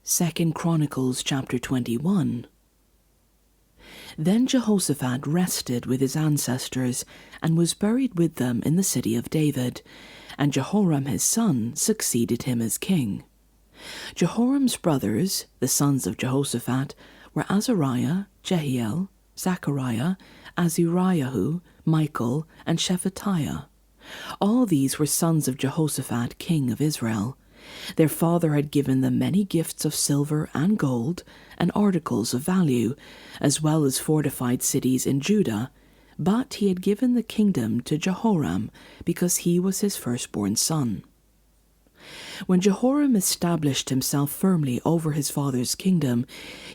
2 Chronicles chapter 21. Then Jehoshaphat rested with his ancestors and was buried with them in the city of David, and Jehoram his son succeeded him as king. Jehoram's brothers, the sons of Jehoshaphat, were Azariah, Jehiel, Zechariah, Azariahu, Michael, and Shephatiah. All these were sons of Jehoshaphat, king of Israel. Their father had given them many gifts of silver and gold and articles of value, as well as fortified cities in Judah, but he had given the kingdom to Jehoram because he was his firstborn son. When Jehoram established himself firmly over his father's kingdom,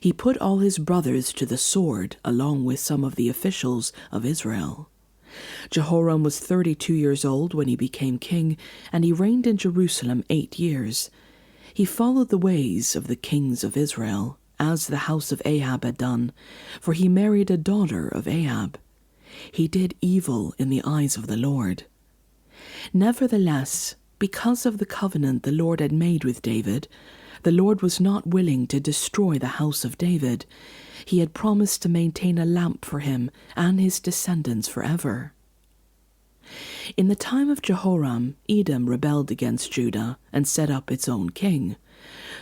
he put all his brothers to the sword along with some of the officials of Israel. Jehoram was 32 years old when he became king, and he reigned in Jerusalem 8 years. He followed the ways of the kings of Israel, as the house of Ahab had done, for he married a daughter of Ahab. He did evil in the eyes of the Lord. Nevertheless, because of the covenant the Lord had made with David, the Lord was not willing to destroy the house of David. He had promised to maintain a lamp for him and his descendants forever. In the time of Jehoram, Edom rebelled against Judah and set up its own king.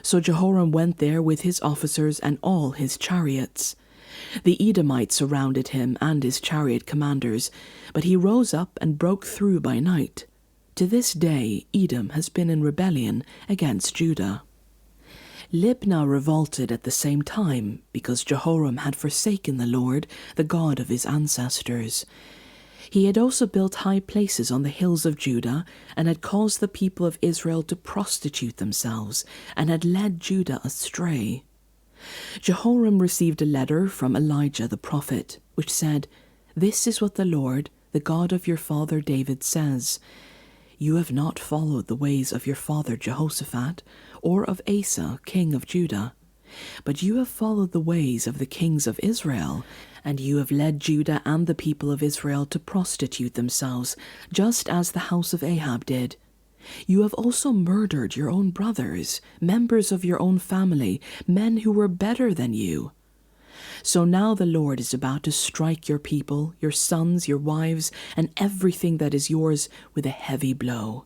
So Jehoram went there with his officers and all his chariots. The Edomites surrounded him and his chariot commanders, but he rose up and broke through by night. To this day, Edom has been in rebellion against Judah. Libnah revolted at the same time because Jehoram had forsaken the Lord, the God of his ancestors. He had also built high places on the hills of Judah and had caused the people of Israel to prostitute themselves and had led Judah astray. Jehoram received a letter from Elijah the prophet, which said, "This is what the Lord, the God of your father David, says. You have not followed the ways of your father Jehoshaphat, or of Asa, king of Judah, but you have followed the ways of the kings of Israel, and you have led Judah and the people of Israel to prostitute themselves, just as the house of Ahab did. You have also murdered your own brothers, members of your own family, men who were better than you. So now the Lord is about to strike your people, your sons, your wives, and everything that is yours with a heavy blow.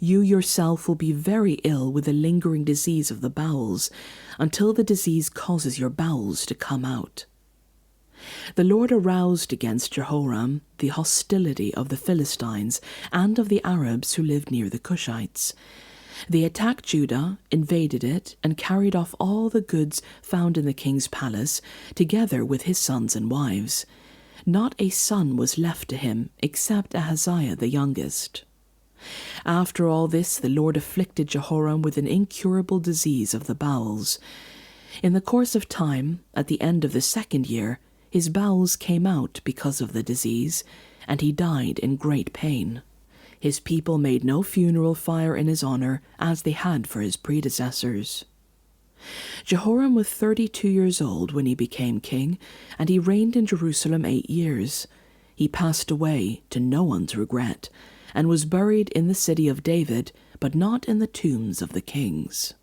You yourself will be very ill with the lingering disease of the bowels, until the disease causes your bowels to come out." The Lord aroused against Jehoram the hostility of the Philistines and of the Arabs who lived near the Cushites. They attacked Judah, invaded it, and carried off all the goods found in the king's palace, together with his sons and wives. Not a son was left to him, except Ahaziah the youngest. After all this, the Lord afflicted Jehoram with an incurable disease of the bowels. In the course of time, at the end of the 2nd year, his bowels came out because of the disease, and he died in great pain. His people made no funeral fire in his honor, as they had for his predecessors. Jehoram was 32 years old when he became king, and he reigned in Jerusalem 8 years. He passed away, to no one's regret, and was buried in the city of David, but not in the tombs of the kings.